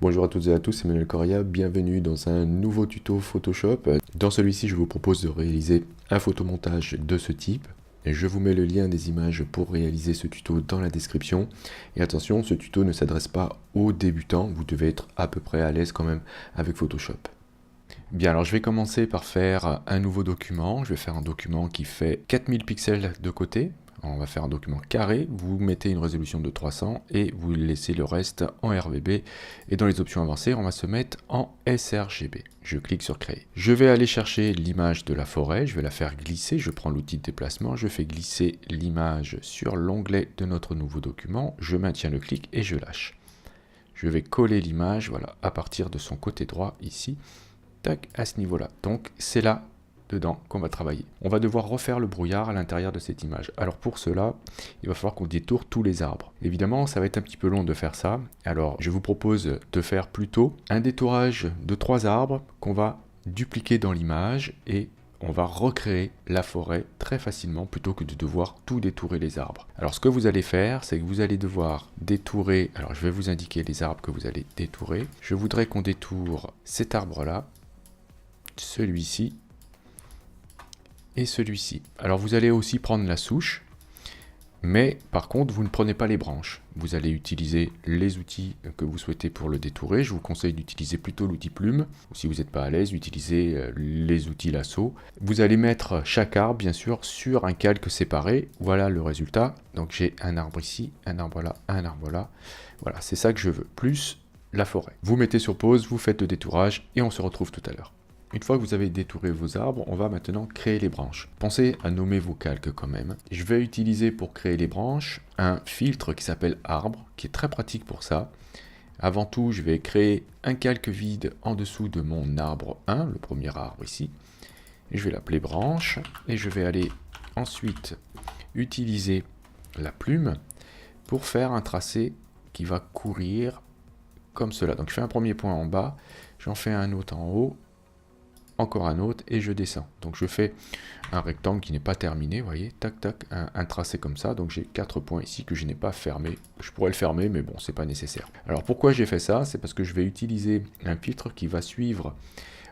Bonjour à toutes et à tous, c'est Emmanuel Correa, bienvenue dans un nouveau tuto Photoshop. Dans celui-ci, je vous propose de réaliser un photomontage de ce type. Et je vous mets le lien des images pour réaliser ce tuto dans la description. Et attention, ce tuto ne s'adresse pas aux débutants, vous devez être à peu près à l'aise quand même avec Photoshop. Bien, alors je vais commencer par faire un nouveau document. Je vais faire un document qui fait 4000 pixels de côté. On va faire un document carré, vous mettez une résolution de 300 et vous laissez le reste en RGB. Et dans les options avancées, on va se mettre en sRGB. Je clique sur créer. Je vais aller chercher l'image de la forêt, je vais la faire glisser, je prends l'outil de déplacement, je fais glisser l'image sur l'onglet de notre nouveau document, je maintiens le clic et je lâche. Je vais coller l'image, voilà, à partir de son côté droit ici, tac, à ce niveau-là. Donc c'est là dedans qu'on va travailler. On va devoir refaire le brouillard à l'intérieur de cette image. Alors pour cela, il va falloir qu'on détourne tous les arbres. Évidemment, ça va être un petit peu long de faire ça. Alors je vous propose de faire plutôt un détourage de 3 arbres qu'on va dupliquer dans l'image et on va recréer la forêt très facilement plutôt que de devoir tout détourer les arbres. Alors ce que vous allez faire, c'est que vous allez devoir détourer, alors je vais vous indiquer les arbres que vous allez détourer. Je voudrais qu'on détourne cet arbre-là, celui-ci, et celui-ci. Alors vous allez aussi prendre la souche, mais par contre vous ne prenez pas les branches. Vous allez utiliser les outils que vous souhaitez pour le détourer. Je vous conseille d'utiliser plutôt l'outil plume, ou si vous n'êtes pas à l'aise, utilisez les outils lasso. Vous allez mettre chaque arbre bien sûr sur un calque séparé. Voilà le résultat. Donc j'ai un arbre ici, un arbre là, un arbre là. Voilà, c'est ça que je veux, plus la forêt. Vous mettez sur pause, vous faites le détourage et on se retrouve tout à l'heure. Une fois que vous avez détouré vos arbres, on va maintenant créer les branches. Pensez à nommer vos calques quand même. Je vais utiliser pour créer les branches un filtre qui s'appelle arbre, qui est très pratique pour ça. Avant tout, je vais créer un calque vide en dessous de mon arbre 1, le premier arbre ici. Et je vais l'appeler branche. Et je vais aller ensuite utiliser la plume pour faire un tracé qui va courir comme cela. Donc je fais un premier point en bas, j'en fais un autre en haut, encore un autre et je descends. Donc je fais un rectangle qui n'est pas terminé, vous voyez, tac tac, un tracé comme ça. Donc j'ai 4 points ici que je n'ai pas fermé. Je pourrais le fermer, mais bon, c'est pas nécessaire. Alors pourquoi j'ai fait ça? C'est parce que je vais utiliser un filtre qui va suivre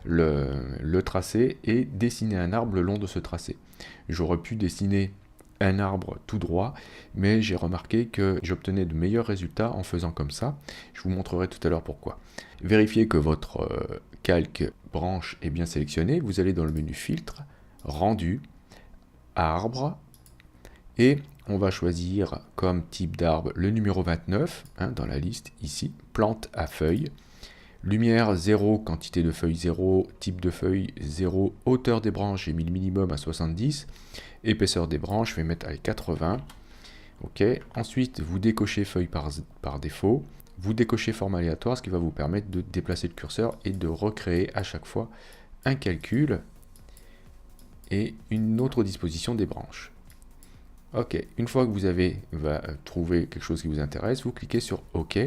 le tracé et dessiner un arbre le long de ce tracé. J'aurais pu dessiner un arbre tout droit, mais j'ai remarqué que j'obtenais de meilleurs résultats en faisant comme ça. Je vous montrerai tout à l'heure pourquoi. Vérifiez que votre calque branche est bien sélectionné. Vous allez dans le menu filtre, rendu, arbre, et on va choisir comme type d'arbre le numéro 29, dans la liste ici, plante à feuilles. Lumière 0, quantité de feuilles 0, type de feuille 0, hauteur des branches, j'ai mis le minimum à 70, épaisseur des branches, je vais mettre à 80. Ok. Ensuite, vous décochez feuille par défaut, vous décochez forme aléatoire, ce qui va vous permettre de déplacer le curseur et de recréer à chaque fois un calcul et une autre disposition des branches. Ok, une fois que vous avez trouvé quelque chose qui vous intéresse, vous cliquez sur OK.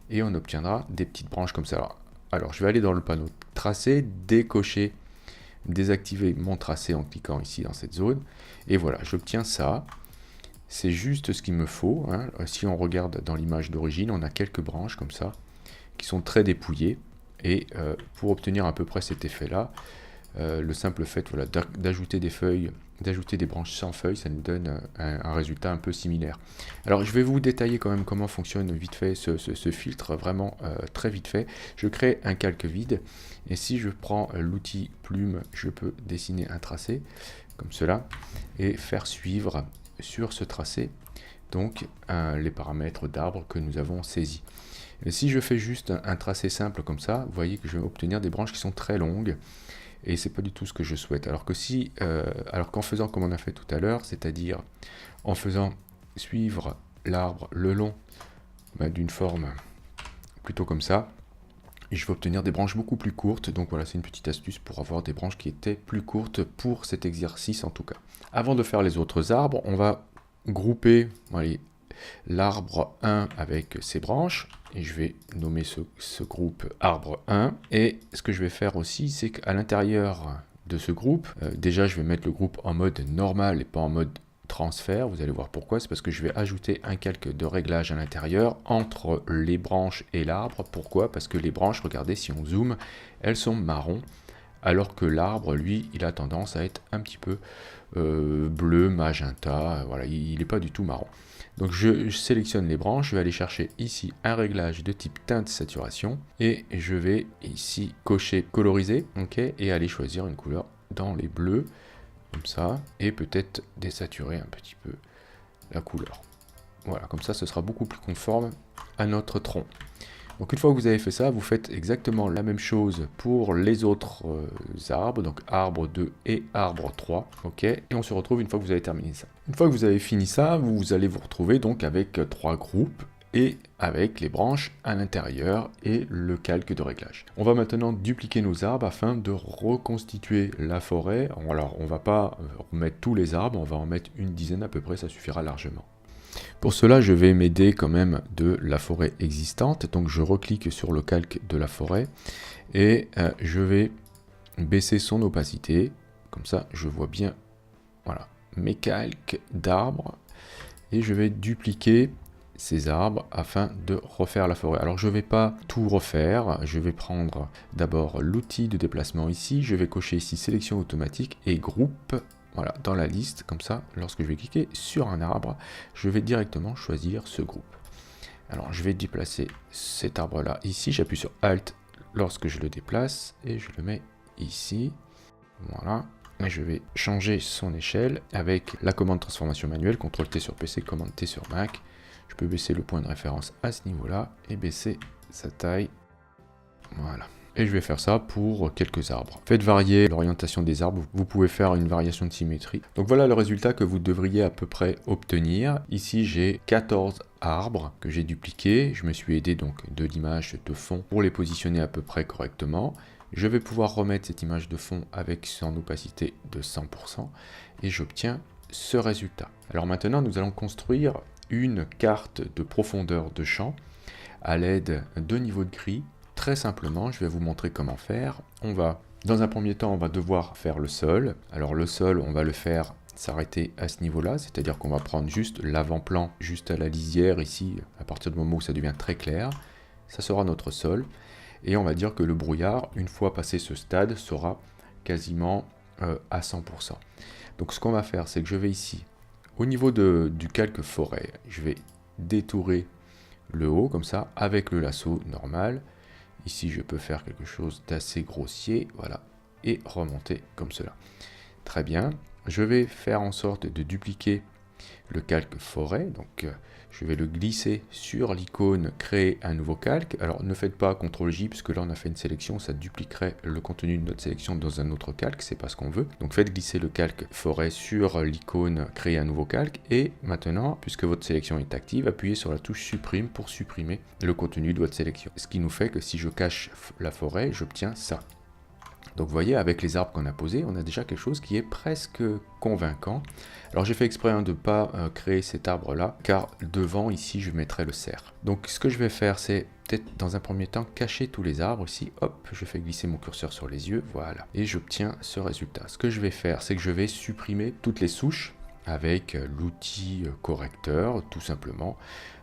Et on obtiendra des petites branches comme ça. Alors je vais aller dans le panneau tracé, décocher, désactiver mon tracé en cliquant ici dans cette zone. Et voilà, j'obtiens ça. C'est juste ce qu'il me faut. Si on regarde dans l'image d'origine, on a quelques branches comme ça, qui sont très dépouillées. Et pour obtenir à peu près cet effet-là, le simple fait voilà, d'ajouter des feuilles, d'ajouter des branches sans feuilles, ça nous donne un résultat un peu similaire. Alors je vais vous détailler quand même comment fonctionne vite fait ce filtre, vraiment très vite fait. Je crée un calque vide et si je prends l'outil plume, je peux dessiner un tracé comme cela et faire suivre sur ce tracé donc les paramètres d'arbre que nous avons saisis. Et si je fais juste un tracé simple comme ça, vous voyez que je vais obtenir des branches qui sont très longues. Et c'est pas du tout ce que je souhaite. Alors qu'en faisant comme on a fait tout à l'heure, c'est-à-dire en faisant suivre l'arbre le long d'une forme plutôt comme ça, je vais obtenir des branches beaucoup plus courtes. Donc voilà, c'est une petite astuce pour avoir des branches qui étaient plus courtes pour cet exercice en tout cas. Avant de faire les autres arbres, on va grouper l'arbre 1 avec ses branches, et je vais nommer ce groupe arbre 1, et ce que je vais faire aussi, c'est qu'à l'intérieur de ce groupe, déjà je vais mettre le groupe en mode normal et pas en mode transfert. Vous allez voir pourquoi. C'est parce que je vais ajouter un calque de réglage à l'intérieur entre les branches et l'arbre. Pourquoi? Parce que les branches, regardez, si on zoome, elles sont marron, alors que l'arbre, lui, il a tendance à être un petit peu bleu, magenta. Voilà, il n'est pas du tout marron. Donc je sélectionne les branches, je vais aller chercher ici un réglage de type teinte saturation et je vais ici cocher coloriser, ok, et aller choisir une couleur dans les bleus, comme ça, et peut-être désaturer un petit peu la couleur. Voilà, comme ça ce sera beaucoup plus conforme à notre tronc. Donc une fois que vous avez fait ça, vous faites exactement la même chose pour les autres arbres, donc arbre 2 et arbre 3, ok, et on se retrouve une fois que vous avez terminé ça. Une fois que vous avez fini ça, vous allez vous retrouver donc avec 3 groupes et avec les branches à l'intérieur et le calque de réglage. On va maintenant dupliquer nos arbres afin de reconstituer la forêt. Alors on ne va pas remettre tous les arbres, on va en mettre une dizaine à peu près, ça suffira largement. Pour cela, je vais m'aider quand même de la forêt existante. Donc je reclique sur le calque de la forêt et je vais baisser son opacité. Comme ça, je vois bien, voilà, mes calques d'arbres. Et je vais dupliquer ces arbres afin de refaire la forêt. Alors je ne vais pas tout refaire. Je vais prendre d'abord l'outil de déplacement ici. Je vais cocher ici sélection automatique et groupe. Voilà, dans la liste, comme ça, lorsque je vais cliquer sur un arbre, je vais directement choisir ce groupe. Alors, je vais déplacer cet arbre-là ici. J'appuie sur Alt lorsque je le déplace et je le mets ici. Voilà. Et je vais changer son échelle avec la commande transformation manuelle, CTRL-T sur PC, commande T sur Mac. Je peux baisser le point de référence à ce niveau-là et baisser sa taille. Voilà. Et je vais faire ça pour quelques arbres. Faites varier l'orientation des arbres, vous pouvez faire une variation de symétrie. Donc voilà le résultat que vous devriez à peu près obtenir. Ici j'ai 14 arbres que j'ai dupliqués. Je me suis aidé donc de l'image de fond pour les positionner à peu près correctement. Je vais pouvoir remettre cette image de fond avec son opacité de 100% et j'obtiens ce résultat. Alors maintenant nous allons construire une carte de profondeur de champ à l'aide de niveaux de gris. Très simplement, je vais vous montrer comment faire. Dans un premier temps, on va devoir faire le sol. Alors le sol, on va le faire s'arrêter à ce niveau-là, c'est-à-dire qu'on va prendre juste l'avant-plan, juste à la lisière ici, à partir du moment où ça devient très clair. Ça sera notre sol. Et on va dire que le brouillard, une fois passé ce stade, sera quasiment à 100%. Donc ce qu'on va faire, c'est que je vais ici, au niveau du calque forêt, je vais détourer le haut comme ça, avec le lasso normal. Ici, je peux faire quelque chose d'assez grossier, voilà, et remonter comme cela. Très bien. Je vais faire en sorte de dupliquer le calque forêt. Donc, je vais le glisser sur l'icône créer un nouveau calque. Alors, ne faites pas CTRL-J, puisque là, on a fait une sélection, ça dupliquerait le contenu de notre sélection dans un autre calque, c'est pas ce qu'on veut. Donc, faites glisser le calque forêt sur l'icône créer un nouveau calque. Et maintenant, puisque votre sélection est active, appuyez sur la touche supprime pour supprimer le contenu de votre sélection. Ce qui nous fait que si je cache la forêt, j'obtiens ça. Donc vous voyez, avec les arbres qu'on a posés, on a déjà quelque chose qui est presque convaincant. Alors j'ai fait exprès de ne pas créer cet arbre-là, car devant, ici, je mettrai le cerf. Donc ce que je vais faire, c'est peut-être dans un premier temps cacher tous les arbres ici. Hop, je fais glisser mon curseur sur les yeux, voilà. Et j'obtiens ce résultat. Ce que je vais faire, c'est que je vais supprimer toutes les souches avec l'outil correcteur, tout simplement.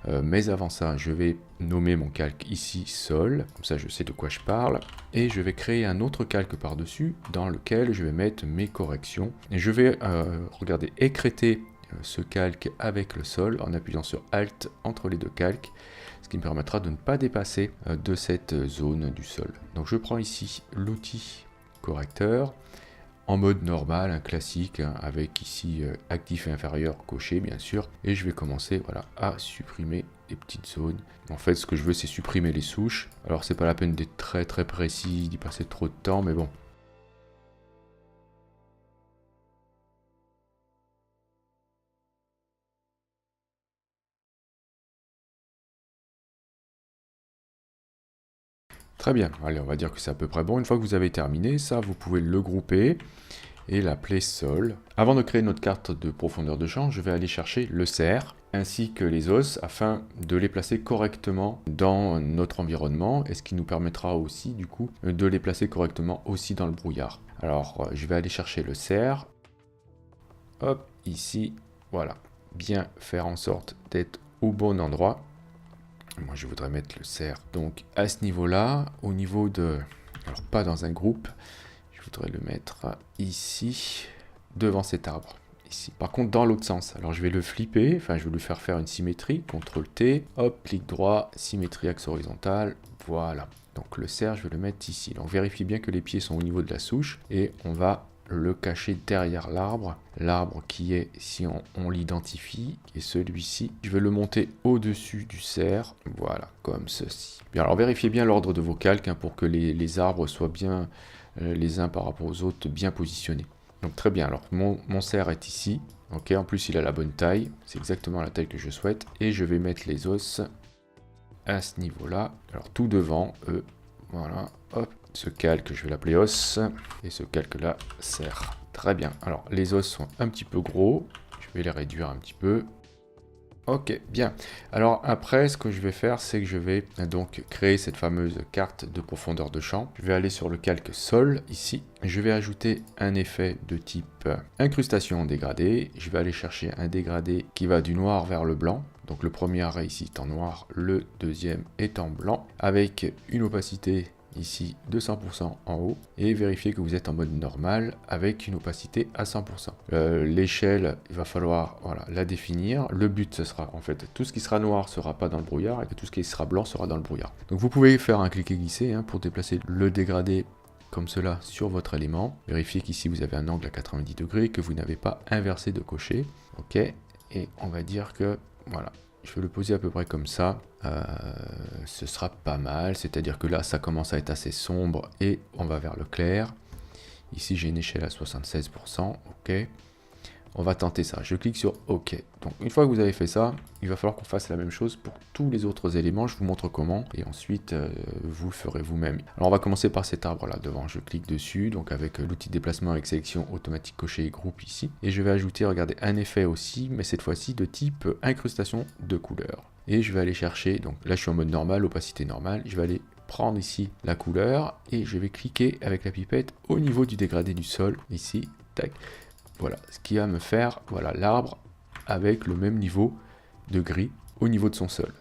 Mais avant ça, je vais nommer mon calque ici sol, comme ça je sais de quoi je parle, et je vais créer un autre calque par-dessus dans lequel je vais mettre mes corrections. Et je vais, regardez, écrêter ce calque avec le sol en appuyant sur Alt entre les deux calques, ce qui me permettra de ne pas dépasser de cette zone du sol. Donc je prends ici l'outil correcteur, en mode normal, un classique, avec ici actif et inférieur coché bien sûr, et je vais commencer voilà, à supprimer les petites zones. En fait ce que je veux c'est supprimer les souches, alors c'est pas la peine d'être très précis, d'y passer trop de temps, mais bon. Très bien, allez on va dire que c'est à peu près bon. Une fois que vous avez terminé ça, vous pouvez le grouper et l'appeler sol. Avant de créer notre carte de profondeur de champ, je vais aller chercher le cerf ainsi que les os afin de les placer correctement dans notre environnement et ce qui nous permettra aussi du coup de les placer correctement aussi dans le brouillard. Alors je vais aller chercher le cerf, hop, ici, voilà, bien faire en sorte d'être au bon endroit. Moi, je voudrais mettre le cerf donc à ce niveau-là, au niveau de... Alors, pas dans un groupe, je voudrais le mettre ici, devant cet arbre. Ici. Par contre, dans l'autre sens. Alors, je vais le flipper, enfin, je vais lui faire une symétrie, CTRL-T, hop, clic droit, symétrie axe horizontal, voilà. Donc, le cerf, je vais le mettre ici. Donc, vérifiez bien que les pieds sont au niveau de la souche, et on va le cacher derrière l'arbre. L'arbre qui est, si on l'identifie, qui est celui-ci. Je vais le monter au-dessus du cerf, voilà, comme ceci. Bien, alors, vérifiez bien l'ordre de vos calques, hein, pour que les arbres soient bien, les uns par rapport aux autres, bien positionnés. Donc très bien, alors mon cerf est ici, ok, en plus il a la bonne taille, c'est exactement la taille que je souhaite, et je vais mettre les os à ce niveau-là, alors tout devant, voilà, hop, ce calque je vais l'appeler os, et ce calque-là, cerf. Très bien, alors les os sont un petit peu gros, je vais les réduire un petit peu. Ok, bien. Alors après, ce que je vais faire, c'est que je vais donc créer cette fameuse carte de profondeur de champ. Je vais aller sur le calque sol, ici. Je vais ajouter un effet de type incrustation dégradée. Je vais aller chercher un dégradé qui va du noir vers le blanc. Donc le premier arrêt ici est en noir, le deuxième est en blanc, avec une opacité ici de 100% en haut, et vérifiez que vous êtes en mode normal avec une opacité à 100%. L'échelle, il va falloir la définir. Le but, ce sera en fait tout ce qui sera noir sera pas dans le brouillard, et tout ce qui sera blanc sera dans le brouillard. Donc vous pouvez faire un cliquer-glisser, hein, pour déplacer le dégradé comme cela sur votre élément. Vérifiez qu'ici vous avez un angle à 90 degrés, que vous n'avez pas inversé de cocher. Ok, et on va dire que voilà, je vais le poser à peu près comme ça. Ce sera pas mal, c'est-à-dire que là ça commence à être assez sombre et on va vers le clair. Ici j'ai une échelle à 76%, ok. On va tenter ça, je clique sur OK. Donc une fois que vous avez fait ça, il va falloir qu'on fasse la même chose pour tous les autres éléments. Je vous montre comment et ensuite vous le ferez vous-même. Alors on va commencer par cet arbre là devant. Je clique dessus, donc avec l'outil de déplacement avec sélection automatique cocher et groupe ici. Et je vais ajouter, regardez, un effet aussi, mais cette fois-ci de type incrustation de couleur. Et je vais aller chercher, donc là je suis en mode normal, opacité normale, je vais aller prendre ici la couleur et je vais cliquer avec la pipette au niveau du dégradé du sol, ici, tac. Voilà, ce qui va me faire, voilà, l'arbre avec le même niveau de gris au niveau de son sol.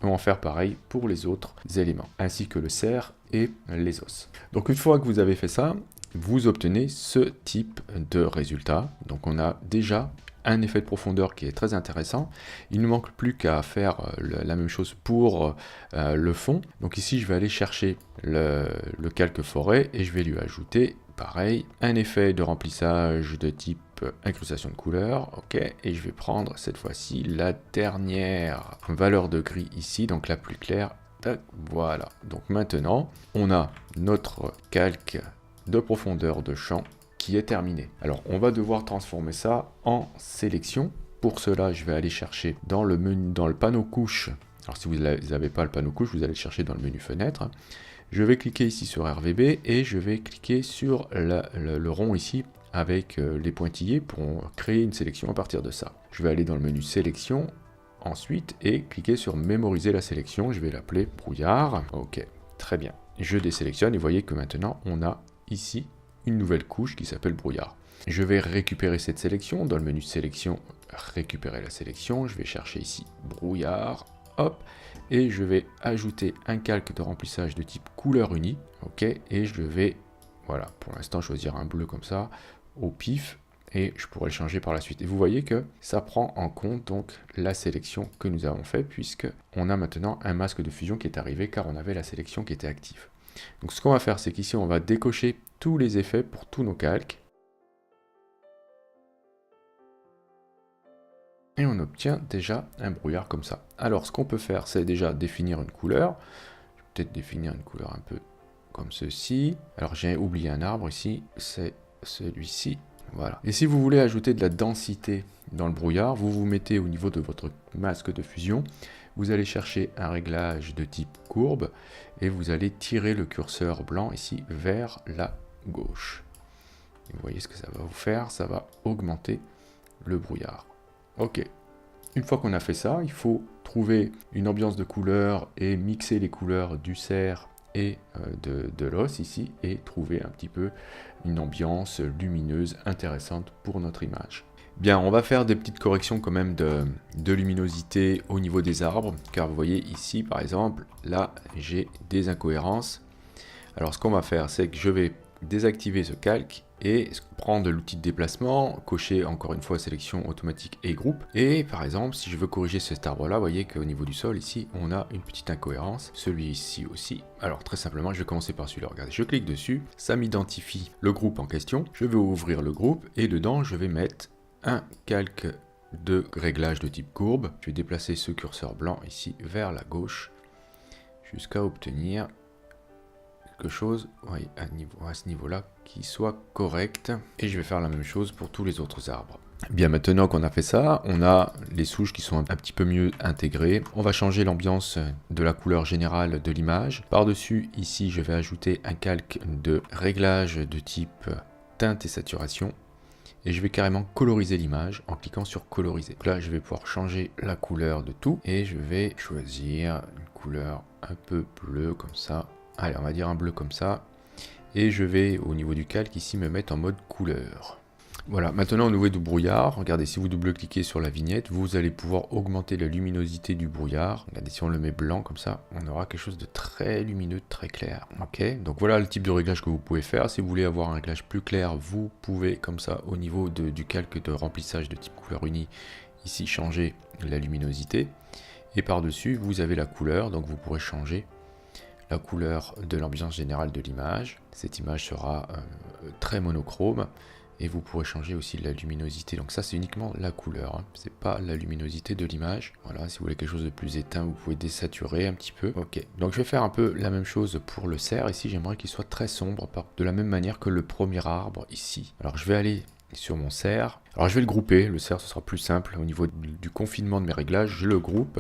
On va en faire pareil pour les autres éléments, ainsi que le cerf et les os. Donc une fois que vous avez fait ça, vous obtenez ce type de résultat. Donc on a déjà un effet de profondeur qui est très intéressant. Il ne manque plus qu'à faire la même chose pour le fond. Donc ici je vais aller chercher le calque forêt et je vais lui ajouter pareil, un effet de remplissage de type incrustation de couleur, ok, et je vais prendre cette fois-ci la dernière valeur de gris ici, donc la plus claire, tac, voilà. Donc maintenant, on a notre calque de profondeur de champ qui est terminé. Alors, on va devoir transformer ça en sélection. Pour cela, je vais aller chercher dans le menu, dans le panneau couche. Alors, si vous n'avez pas le panneau couche, vous allez le chercher dans le menu fenêtre. Je vais cliquer ici sur RVB et je vais cliquer sur le rond ici avec les pointillés pour créer une sélection à partir de ça. Je vais aller dans le menu sélection ensuite et cliquer sur mémoriser la sélection. Je vais l'appeler brouillard. Ok, très bien. Je désélectionne et vous voyez que maintenant on a ici une nouvelle couche qui s'appelle brouillard. Je vais récupérer cette sélection dans le menu sélection, récupérer la sélection. Je vais chercher ici brouillard. Hop, et je vais ajouter un calque de remplissage de type couleur unie, ok, et je vais, voilà, pour l'instant choisir un bleu comme ça, au pif, et je pourrai le changer par la suite. Et vous voyez que ça prend en compte donc la sélection que nous avons fait, puisque on a maintenant un masque de fusion qui est arrivé, car on avait la sélection qui était active. Donc ce qu'on va faire, c'est qu'ici on va décocher tous les effets pour tous nos calques, et on obtient déjà un brouillard comme ça. Alors ce qu'on peut faire, c'est déjà définir une couleur. Je vais peut-être définir une couleur un peu comme ceci. Alors j'ai oublié un arbre ici, c'est celui-ci. Voilà. Et si vous voulez ajouter de la densité dans le brouillard, vous vous mettez au niveau de votre masque de fusion. Vous allez chercher un réglage de type courbe et vous allez tirer le curseur blanc ici vers la gauche. Et vous voyez ce que ça va vous faire, ça va augmenter le brouillard. Ok, une fois qu'on a fait ça, il faut trouver une ambiance de couleur et mixer les couleurs du cerf et de l'os ici et trouver un petit peu une ambiance lumineuse intéressante pour notre image. Bien, on va faire des petites corrections quand même de luminosité au niveau des arbres, car vous voyez ici par exemple, là j'ai des incohérences. Alors ce qu'on va faire, c'est que je vais désactiver ce calque et prendre l'outil de déplacement, cocher encore une fois sélection automatique et groupe. Et par exemple, si je veux corriger cet arbre-là, vous voyez qu'au niveau du sol, ici, on a une petite incohérence. Celui-ci aussi. Alors très simplement, je vais commencer par celui-là. Regardez, je clique dessus, ça m'identifie le groupe en question. Je vais ouvrir le groupe et dedans, je vais mettre un calque de réglage de type courbe. Je vais déplacer ce curseur blanc ici vers la gauche jusqu'à obtenir quelque chose, oui, à ce niveau-là, qui soit correct. Et je vais faire la même chose pour tous les autres arbres. Bien, maintenant qu'on a fait ça, on a les souches qui sont un petit peu mieux intégrées. On va changer l'ambiance de la couleur générale de l'image. Par-dessus, ici, je vais ajouter un calque de réglage de type teinte et saturation. Et je vais carrément coloriser l'image en cliquant sur coloriser. Donc là, je vais pouvoir changer la couleur de tout. Et je vais choisir une couleur un peu bleue comme ça. Allez, on va dire un bleu comme ça. Et je vais, au niveau du calque, ici, me mettre en mode couleur. Voilà, maintenant au niveau du brouillard, regardez, si vous double-cliquez sur la vignette, vous allez pouvoir augmenter la luminosité du brouillard. Regardez, si on le met blanc comme ça, on aura quelque chose de très lumineux, très clair. Ok, donc voilà le type de réglage que vous pouvez faire. Si vous voulez avoir un réglage plus clair, vous pouvez, comme ça, au niveau du calque de remplissage de type couleur unie, ici, changer la luminosité. Et par-dessus, vous avez la couleur, donc vous pourrez changer la couleur de l'ambiance générale de l'image. Cette image sera très monochrome et vous pourrez changer aussi la luminosité. Donc ça, c'est uniquement la couleur, hein. C'est pas la luminosité de l'image. Voilà, si vous voulez quelque chose de plus éteint, vous pouvez désaturer un petit peu. Ok, donc je vais faire un peu la même chose pour le cerf. Ici, j'aimerais qu'il soit très sombre, de la même manière que le premier arbre ici. Alors je vais aller sur mon cerf. Alors je vais le grouper. Le cerf, ce sera plus simple. Au niveau du confinement de mes réglages, je le groupe.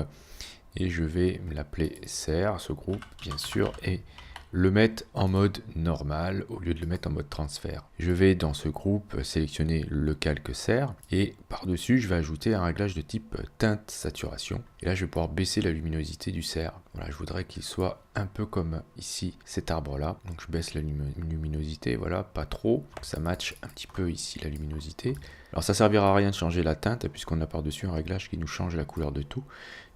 Et je vais l'appeler cerf, ce groupe, bien sûr, et le mettre en mode normal au lieu de le mettre en mode transfert. Je vais dans ce groupe sélectionner le calque cerf et par-dessus, je vais ajouter un réglage de type teinte saturation. Et là, je vais pouvoir baisser la luminosité du cerf. Voilà, je voudrais qu'il soit un peu comme ici, cet arbre-là. Donc, je baisse la luminosité, voilà, pas trop. Ça matche un petit peu ici la luminosité. Alors, ça servira à rien de changer la teinte puisqu'on a par-dessus un réglage qui nous change la couleur de tout.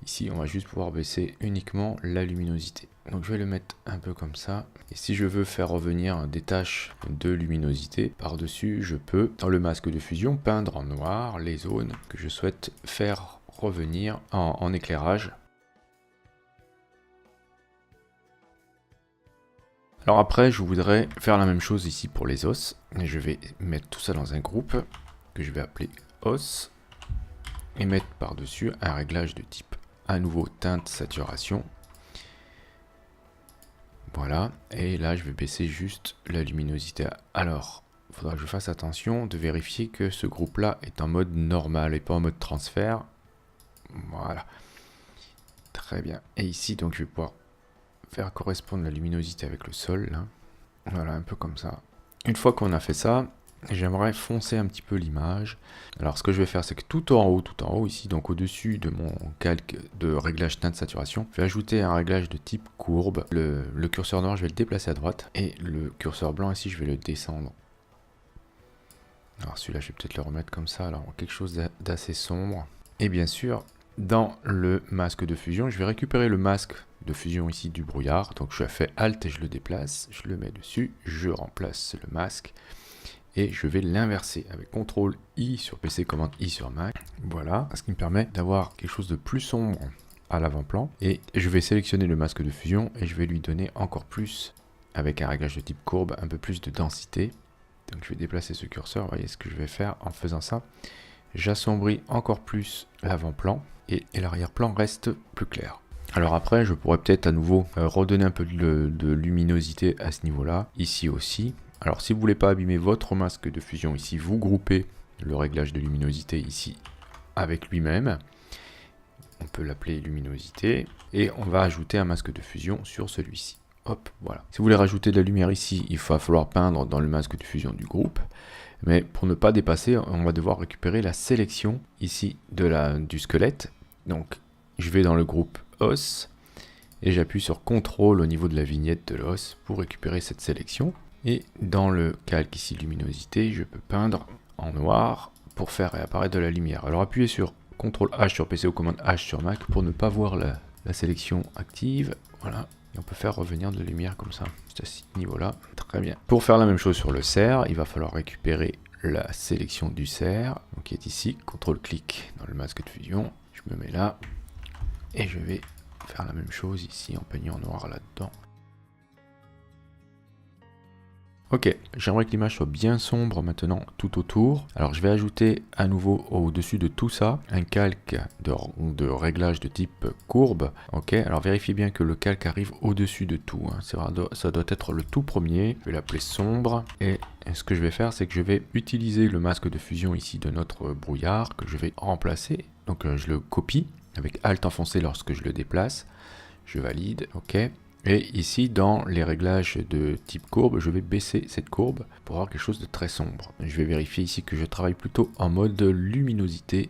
Ici, on va juste pouvoir baisser uniquement la luminosité. Donc je vais le mettre un peu comme ça. Et si je veux faire revenir des taches de luminosité par-dessus, je peux, dans le masque de fusion, peindre en noir les zones que je souhaite faire revenir en éclairage. Alors après, je voudrais faire la même chose ici pour les os. Et je vais mettre tout ça dans un groupe que je vais appeler os. Et mettre par-dessus un réglage de type à nouveau teinte saturation. Voilà, et là je vais baisser juste la luminosité. Alors, il faudra que je fasse attention de vérifier que ce groupe-là est en mode normal et pas en mode transfert. Voilà, très bien. Et ici, donc je vais pouvoir faire correspondre la luminosité avec le sol. Là. Voilà, un peu comme ça. Une fois qu'on a fait ça, j'aimerais foncer un petit peu l'image. Alors ce que je vais faire, c'est que tout en haut ici, donc au-dessus de mon calque de réglage teinte saturation, je vais ajouter un réglage de type courbe. Le curseur noir, je vais le déplacer à droite et le curseur blanc ici, je vais le descendre. Alors celui-là, je vais peut-être le remettre comme ça, alors quelque chose d'assez sombre. Et bien sûr, dans le masque de fusion, je vais récupérer le masque de fusion ici du brouillard. Donc je fais Alt et je le déplace, je le mets dessus, je remplace le masque. Et je vais l'inverser avec CTRL I sur PC, commande I sur Mac. Voilà, ce qui me permet d'avoir quelque chose de plus sombre à l'avant-plan. Et je vais sélectionner le masque de fusion et je vais lui donner encore plus, avec un réglage de type courbe, un peu plus de densité. Donc je vais déplacer ce curseur, vous voyez ce que je vais faire en faisant ça. J'assombris encore plus l'avant-plan et l'arrière-plan reste plus clair. Alors après, je pourrais peut-être à nouveau redonner un peu de luminosité à ce niveau-là, ici aussi. Alors si vous ne voulez pas abîmer votre masque de fusion ici, vous groupez le réglage de luminosité ici avec lui-même. On peut l'appeler luminosité et on va ajouter un masque de fusion sur celui-ci. Hop, voilà. Si vous voulez rajouter de la lumière ici, il va falloir peindre dans le masque de fusion du groupe. Mais pour ne pas dépasser, on va devoir récupérer la sélection ici du squelette. Donc je vais dans le groupe os et j'appuie sur CTRL au niveau de la vignette de l'os pour récupérer cette sélection. Et dans le calque ici luminosité, je peux peindre en noir pour faire réapparaître de la lumière. Alors appuyez sur CTRL H sur PC ou commande H sur Mac pour ne pas voir la sélection active. Voilà. Et on peut faire revenir de la lumière comme ça. C'est à ce niveau-là. Très bien. Pour faire la même chose sur le cerf, il va falloir récupérer la sélection du cerf, donc qui est ici. CTRL-clic dans le masque de fusion. Je me mets là. Et je vais faire la même chose ici en peignant noir là-dedans. Ok, j'aimerais que l'image soit bien sombre maintenant tout autour. Alors je vais ajouter à nouveau au-dessus de tout ça un calque de réglage de type courbe. Ok, alors vérifiez bien que le calque arrive au-dessus de tout. Hein. Ça doit être le tout premier. Je vais l'appeler sombre. Et ce que je vais faire, c'est que je vais utiliser le masque de fusion ici de notre brouillard que je vais remplacer. Donc je le copie avec Alt enfoncé lorsque je le déplace. Je valide, ok. Et ici, dans les réglages de type courbe, je vais baisser cette courbe pour avoir quelque chose de très sombre. Je vais vérifier ici que je travaille plutôt en mode luminosité.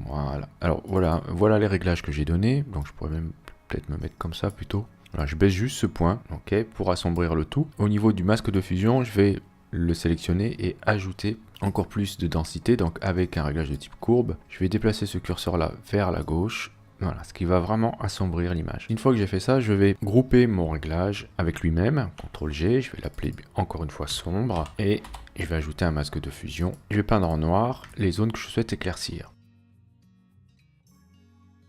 Voilà. Alors voilà les réglages que j'ai donnés. Donc je pourrais même peut-être me mettre comme ça plutôt. Voilà, je baisse juste ce point, ok, pour assombrir le tout. Au niveau du masque de fusion, je vais le sélectionner et ajouter encore plus de densité. Donc avec un réglage de type courbe, je vais déplacer ce curseur là vers la gauche. Voilà, ce qui va vraiment assombrir l'image. Une fois que j'ai fait ça, je vais grouper mon réglage avec lui-même. CTRL G, je vais l'appeler encore une fois sombre. Et je vais ajouter un masque de fusion. Je vais peindre en noir les zones que je souhaite éclaircir.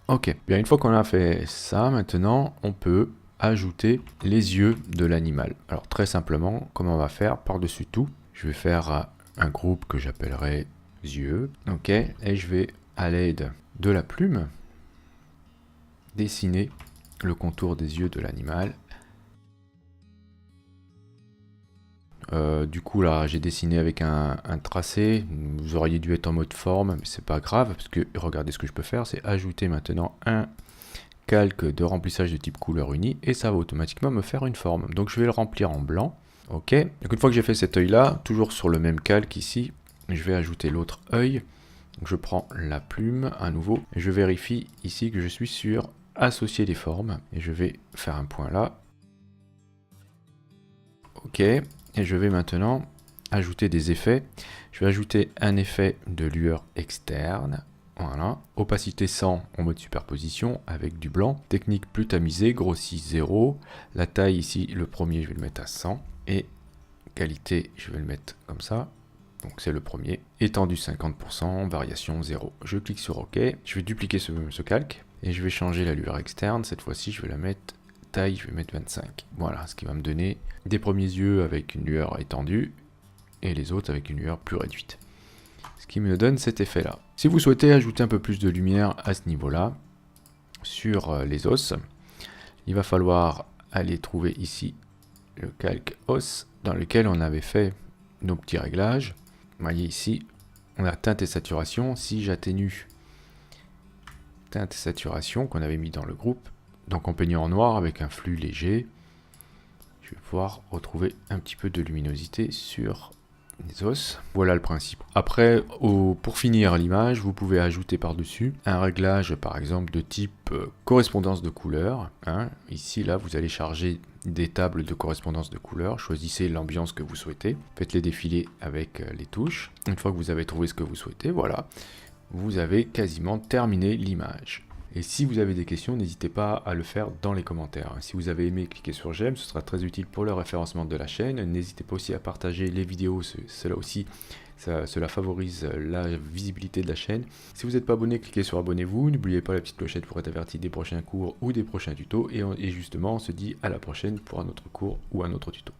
Ok, bien une fois qu'on a fait ça, maintenant, on peut ajouter les yeux de l'animal. Alors très simplement, comment on va faire par-dessus tout, je vais faire un groupe que j'appellerai yeux. Ok, et je vais, à l'aide de la plume, dessiner le contour des yeux de l'animal. Du coup là j'ai dessiné avec un tracé, vous auriez dû être en mode forme, mais c'est pas grave parce que regardez ce que je peux faire, c'est ajouter maintenant un calque de remplissage de type couleur unie et ça va automatiquement me faire une forme. Donc je vais le remplir en blanc. Ok, donc une fois que j'ai fait cet œil là, toujours sur le même calque ici, je vais ajouter l'autre œil. Donc je prends la plume à nouveau et je vérifie ici que je suis sur associer les formes et je vais faire un point là. Ok, et je vais maintenant ajouter des effets. Je vais ajouter un effet de lueur externe. Voilà, opacité 100 en mode superposition avec du blanc. Technique plus tamisée, grossi 0. La taille ici, le premier, je vais le mettre à 100. Et qualité, je vais le mettre comme ça. Donc c'est le premier. Étendu 50%, variation 0. Je clique sur OK. Je vais dupliquer ce calque. Et je vais changer la lueur externe. Cette fois-ci, je vais la mettre taille, je vais mettre 25. Voilà, ce qui va me donner des premiers yeux avec une lueur étendue et les autres avec une lueur plus réduite. Ce qui me donne cet effet-là. Si vous souhaitez ajouter un peu plus de lumière à ce niveau-là, sur les os, il va falloir aller trouver ici le calque os dans lequel on avait fait nos petits réglages. Vous voyez ici, on a teinte et saturation. Si j'atténue teinte et saturation qu'on avait mis dans le groupe, donc en peignant en noir avec un flux léger, je vais pouvoir retrouver un petit peu de luminosité sur les os. Voilà le principe. Après, pour finir l'image, vous pouvez ajouter par-dessus un réglage par exemple de type correspondance de couleurs. Hein. Ici, là, vous allez charger des tables de correspondance de couleurs. Choisissez l'ambiance que vous souhaitez. Faites-les défiler avec les touches. Une fois que vous avez trouvé ce que vous souhaitez, voilà, vous avez quasiment terminé l'image. Et si vous avez des questions, n'hésitez pas à le faire dans les commentaires. Si vous avez aimé, cliquez sur j'aime, ce sera très utile pour le référencement de la chaîne. N'hésitez pas aussi à partager les vidéos, cela aussi, cela favorise la visibilité de la chaîne. Si vous n'êtes pas abonné, cliquez sur abonnez-vous. N'oubliez pas la petite clochette pour être averti des prochains cours ou des prochains tutos. Et justement, on se dit à la prochaine pour un autre cours ou un autre tuto.